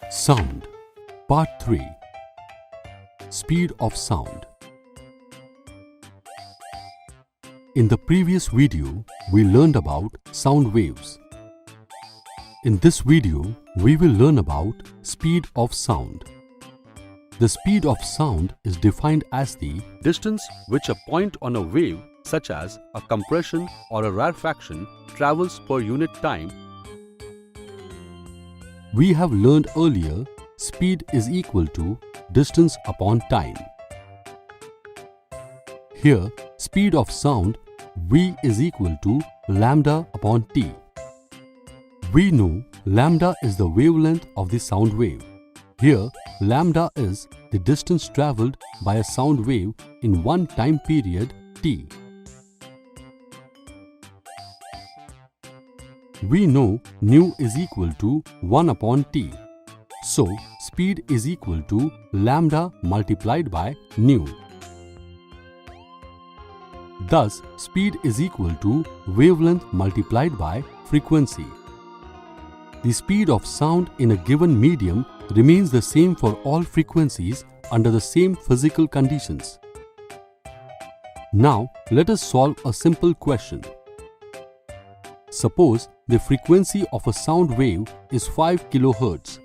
Sound Part 3 Speed of Sound. In the previous video, we learned about sound waves. In this video, we will learn about speed of sound. The speed of sound is defined as the distance which a point on a wave, such as a compression or a rarefaction, travels per unit time. We have learned earlier, speed is equal to distance upon time. Here, speed of sound v is equal to lambda upon t. We know lambda is the wavelength of the sound wave. Here, lambda is the distance travelled by a sound wave in one time period t. We know nu is equal to 1 upon t. So, speed is equal to lambda multiplied by nu. Thus, speed is equal to wavelength multiplied by frequency. The speed of sound in a given medium remains the same for all frequencies under the same physical conditions. Now, let us solve a simple question. Suppose the frequency of a sound wave is 5 kHz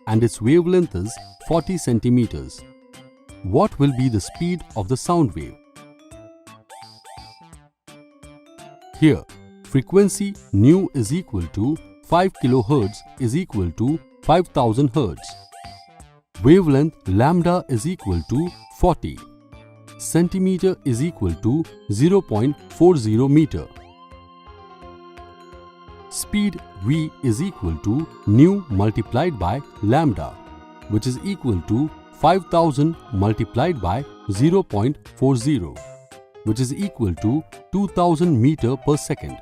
and its wavelength is 40 centimeters. What will be the speed of the sound wave? Here, frequency nu is equal to 5 kHz is equal to 5000 Hz. Wavelength lambda is equal to 40. Centimeter is equal to 0.40 meter. Speed v is equal to nu multiplied by lambda, which is equal to 5000 multiplied by 0.40, which is equal to 2000 meter per second.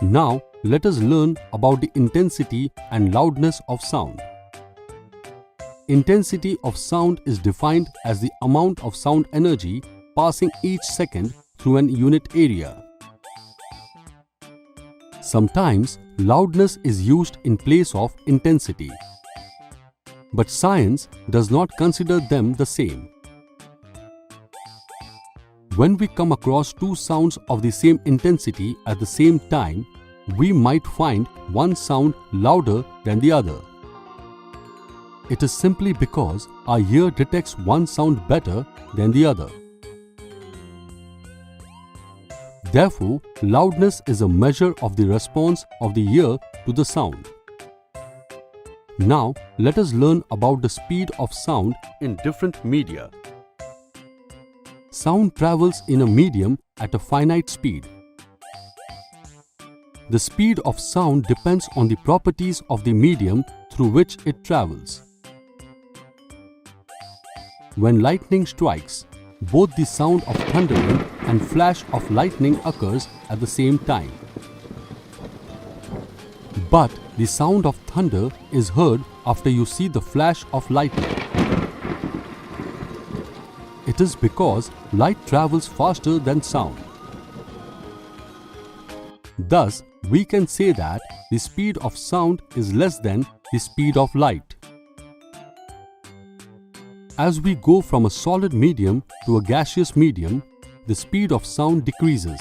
Now, let us learn about the intensity and loudness of sound. Intensity of sound is defined as the amount of sound energy passing each second through an unit area. Sometimes, loudness is used in place of intensity. But science does not consider them the same. When we come across two sounds of the same intensity at the same time, we might find one sound louder than the other. It is simply because our ear detects one sound better than the other. Therefore, loudness is a measure of the response of the ear to the sound. Now, let us learn about the speed of sound in different media. Sound travels in a medium at a finite speed. The speed of sound depends on the properties of the medium through which it travels. When lightning strikes, both the sound of thundering and flash of lightning occurs at the same time. But the sound of thunder is heard after you see the flash of lightning. It is because light travels faster than sound. Thus, we can say that the speed of sound is less than the speed of light. As we go from a solid medium to a gaseous medium, the speed of sound decreases.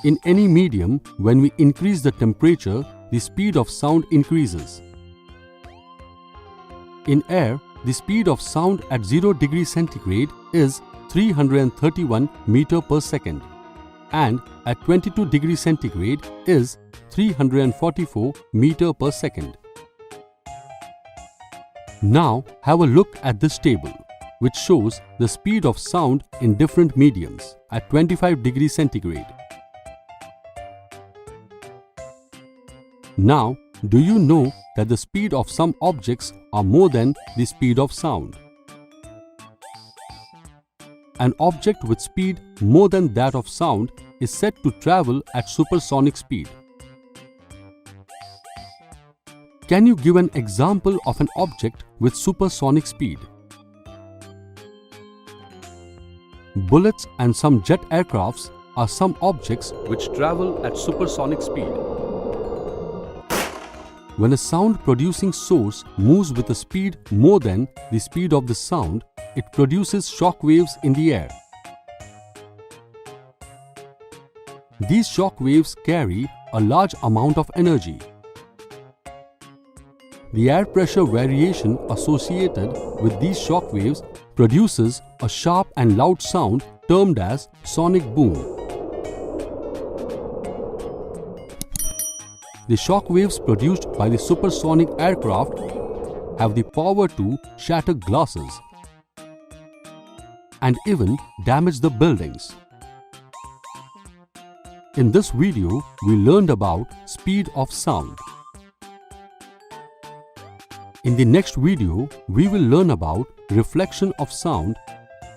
In any medium, when we increase the temperature, the speed of sound increases. In air, the speed of sound at 0 degrees centigrade is 331 meter per second and at 22 degrees centigrade is 344 meter per second. Now, have a look at this table, which shows the speed of sound in different mediums at 25 degrees centigrade. Now, do you know that the speed of some objects are more than the speed of sound? An object with speed more than that of sound is said to travel at supersonic speed. Can you give an example of an object with supersonic speed? Bullets and some jet aircrafts are some objects which travel at supersonic speed. When a sound producing source moves with a speed more than the speed of the sound, it produces shock waves in the air. These shock waves carry a large amount of energy. The air pressure variation associated with these shock waves produces a sharp and loud sound termed as sonic boom. The shock waves produced by the supersonic aircraft have the power to shatter glasses and even damage the buildings. In this video, we learned about speed of sound. In the next video, we will learn about reflection of sound,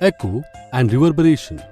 echo and reverberation.